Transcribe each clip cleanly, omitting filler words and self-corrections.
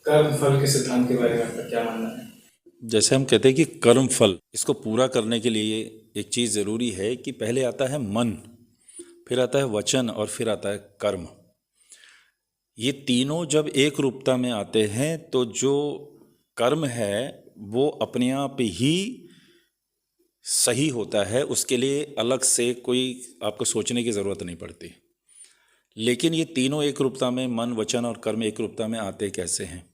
कर्म फल के सिद्धांत के बारे में आपका क्या मानना है? जैसे हम कहते हैं कि कर्म फल, इसको पूरा करने के लिए एक चीज़ ज़रूरी है कि पहले आता है मन, फिर आता है वचन और फिर आता है कर्म। ये तीनों जब एक रूपता में आते हैं तो जो कर्म है वो अपने आप ही सही होता है, उसके लिए अलग से कोई आपको सोचने की ज़रूरत नहीं पड़ती। लेकिन ये तीनों एक रूपता में, मन वचन और कर्म एक रूपता में आते कैसे हैं?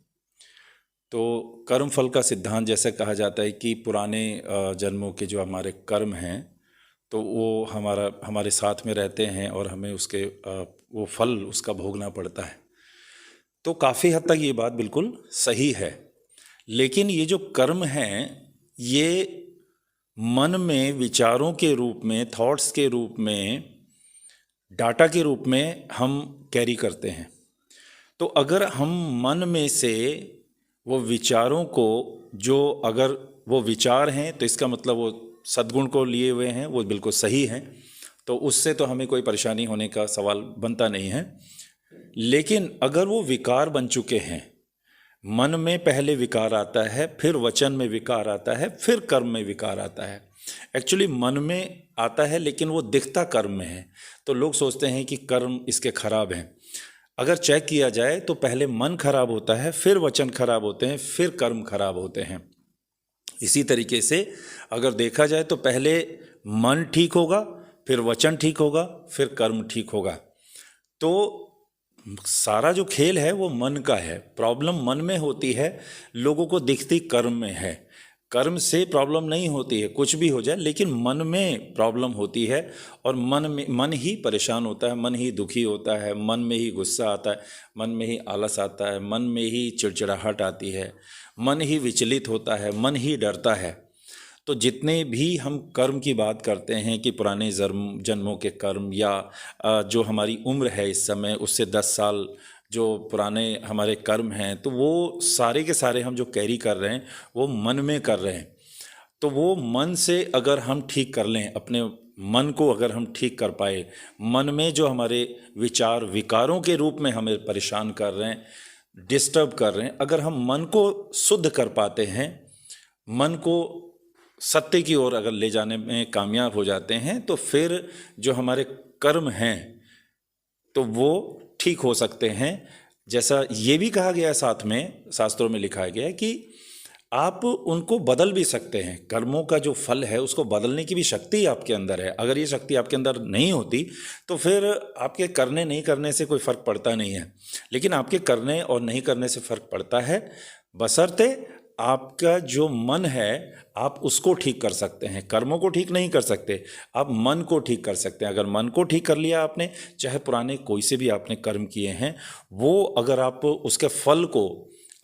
तो कर्म फल का सिद्धांत जैसे कहा जाता है कि पुराने जन्मों के जो हमारे कर्म हैं तो वो हमारे साथ में रहते हैं और हमें उसके वो फल उसका भोगना पड़ता है। तो काफ़ी हद तक ये बात बिल्कुल सही है। लेकिन ये जो कर्म हैं ये मन में विचारों के रूप में, थॉट्स के रूप में, डाटा के रूप में हम कैरी करते हैं। तो अगर हम मन में से वो विचारों को, जो अगर वो विचार हैं तो इसका मतलब वो सद्गुण को लिए हुए हैं, वो बिल्कुल सही हैं, तो उससे तो हमें कोई परेशानी होने का सवाल बनता नहीं है। लेकिन अगर वो विकार बन चुके हैं, मन में पहले विकार आता है, फिर वचन में विकार आता है, फिर कर्म में विकार आता है। एक्चुअली मन में आता है लेकिन वो दिखता कर्म में है, तो लोग सोचते हैं कि कर्म इसके खराब हैं। अगर चेक किया जाए तो पहले मन खराब होता है, फिर वचन खराब होते हैं, फिर कर्म खराब होते हैं। इसी तरीके से अगर देखा जाए तो पहले मन ठीक होगा, फिर वचन ठीक होगा, फिर कर्म ठीक होगा। तो सारा जो खेल है वो मन का है। प्रॉब्लम मन में होती है, लोगों को दिखती कर्म में है। कर्म से प्रॉब्लम नहीं होती है, कुछ भी हो जाए, लेकिन मन में प्रॉब्लम होती है। और मन ही परेशान होता है, मन ही दुखी होता है, मन में ही गुस्सा आता है, मन में ही आलस आता है, मन में ही चिड़चिड़ाहट आती है, मन ही विचलित होता है, मन ही डरता है। तो जितने भी हम कर्म की बात करते हैं कि पुराने जन्मों के कर्म, या जो हमारी उम्र है इस समय उससे 10 साल जो पुराने हमारे कर्म हैं, तो वो सारे के सारे हम जो कैरी कर रहे हैं वो मन में कर रहे हैं। तो वो मन से अगर हम ठीक कर लें, अपने मन को अगर हम ठीक कर पाए, मन में जो हमारे विचार विकारों के रूप में हमें परेशान कर रहे हैं, डिस्टर्ब कर रहे हैं, अगर हम मन को शुद्ध कर पाते हैं, मन को सत्य की ओर अगर ले जाने में कामयाब हो जाते हैं, तो फिर जो हमारे कर्म हैं तो वो ठीक हो सकते हैं। जैसा ये भी कहा गया है, साथ में शास्त्रों में लिखा गया है कि आप उनको बदल भी सकते हैं। कर्मों का जो फल है उसको बदलने की भी शक्ति आपके अंदर है। अगर ये शक्ति आपके अंदर नहीं होती तो फिर आपके करने नहीं करने से कोई फ़र्क पड़ता नहीं है। लेकिन आपके करने और नहीं करने से फ़र्क पड़ता है, बशर्ते आपका जो मन है आप उसको ठीक कर सकते हैं। कर्मों को ठीक नहीं कर सकते, आप मन को ठीक कर सकते हैं। अगर मन को ठीक कर लिया आपने, चाहे पुराने कोई से भी आपने कर्म किए हैं, वो अगर आप उसके फल को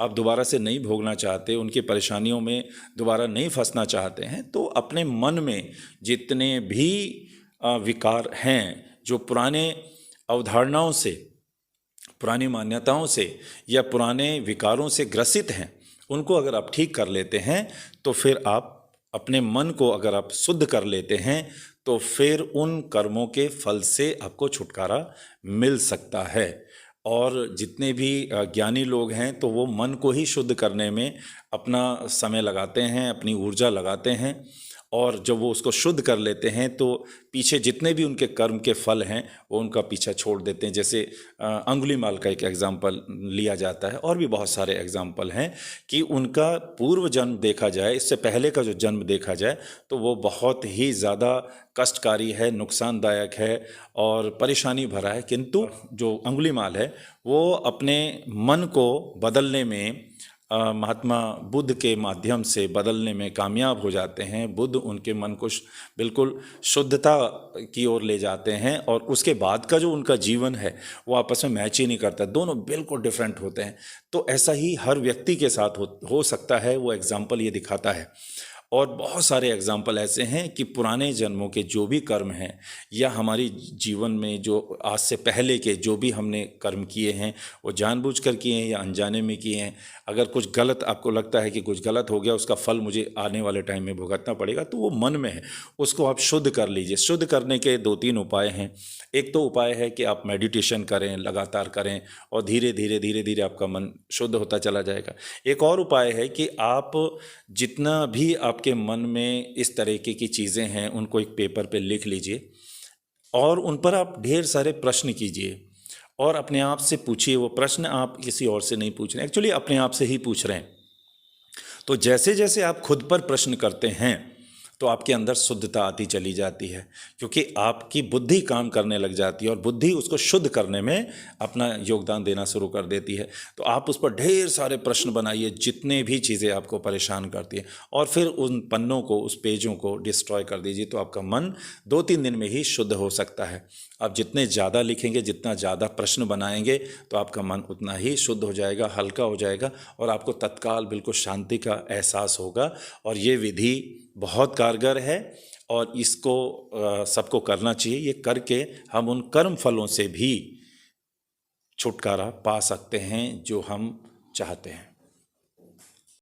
आप दोबारा से नहीं भोगना चाहते, उनकी परेशानियों में दोबारा नहीं फंसना चाहते हैं, तो अपने मन में जितने भी विकार हैं, जो पुराने अवधारणाओं से, पुरानी मान्यताओं से या पुराने विकारों से ग्रसित हैं, उनको अगर आप ठीक कर लेते हैं, तो फिर आप अपने मन को अगर आप शुद्ध कर लेते हैं, तो फिर उन कर्मों के फल से आपको छुटकारा मिल सकता है। और जितने भी ज्ञानी लोग हैं तो वो मन को ही शुद्ध करने में अपना समय लगाते हैं, अपनी ऊर्जा लगाते हैं। और जब वो उसको शुद्ध कर लेते हैं तो पीछे जितने भी उनके कर्म के फल हैं वो उनका पीछा छोड़ देते हैं। जैसे अंगुलीमाल का एक एग्जाम्पल लिया जाता है, और भी बहुत सारे एग्जाम्पल हैं कि उनका पूर्व जन्म देखा जाए, इससे पहले का जो जन्म देखा जाए, तो वो बहुत ही ज़्यादा कष्टकारी है, नुकसानदायक है और परेशानी भरा है। किंतु जो अंगुलीमाल है वो अपने मन को बदलने में, महात्मा बुद्ध के माध्यम से बदलने में कामयाब हो जाते हैं। बुद्ध उनके मन को बिल्कुल शुद्धता की ओर ले जाते हैं, और उसके बाद का जो उनका जीवन है वो आपस में मैच ही नहीं करता, दोनों बिल्कुल डिफरेंट होते हैं। तो ऐसा ही हर व्यक्ति के साथ हो सकता है, वो एग्जाम्पल ये दिखाता है। और बहुत सारे एग्जाम्पल ऐसे हैं कि पुराने जन्मों के जो भी कर्म हैं या हमारी जीवन में जो आज से पहले के जो भी हमने कर्म किए हैं वो जानबूझकर किए हैं या अनजाने में किए हैं। अगर कुछ गलत आपको लगता है कि कुछ गलत हो गया, उसका फल मुझे आने वाले टाइम में भुगतना पड़ेगा, तो वो मन में है, उसको आप शुद्ध कर लीजिए। शुद्ध करने के 2-3 उपाय हैं। एक तो उपाय है कि आप मेडिटेशन करें, लगातार करें, और धीरे धीरे धीरे धीरे आपका मन शुद्ध होता चला जाएगा। एक और उपाय है कि आप जितना भी आपके मन में इस तरीके की चीज़ें हैं उनको एक पेपर पे लिख लीजिए और उन पर आप ढेर सारे प्रश्न कीजिए और अपने आप से पूछिए। वो प्रश्न आप किसी और से नहीं पूछ रहे हैं, एक्चुअली अपने आप से ही पूछ रहे हैं। तो जैसे जैसे आप खुद पर प्रश्न करते हैं तो आपके अंदर शुद्धता आती चली जाती है, क्योंकि आपकी बुद्धि काम करने लग जाती है और बुद्धि उसको शुद्ध करने में अपना योगदान देना शुरू कर देती है। तो आप उस पर ढेर सारे प्रश्न बनाइए, जितने भी चीज़ें आपको परेशान करती हैं, और फिर उन पन्नों को, उस पेजों को डिस्ट्रॉय कर दीजिए। तो आपका मन 2-3 दिन में ही शुद्ध हो सकता है। आप जितने ज़्यादा लिखेंगे, जितना ज़्यादा प्रश्न बनाएंगे, तो आपका मन उतना ही शुद्ध हो जाएगा, हल्का हो जाएगा, और आपको तत्काल बिल्कुल शांति का एहसास होगा। और ये विधि बहुत कारगर है और इसको सबको करना चाहिए। ये करके हम उन कर्म फलों से भी छुटकारा पा सकते हैं जो हम चाहते हैं।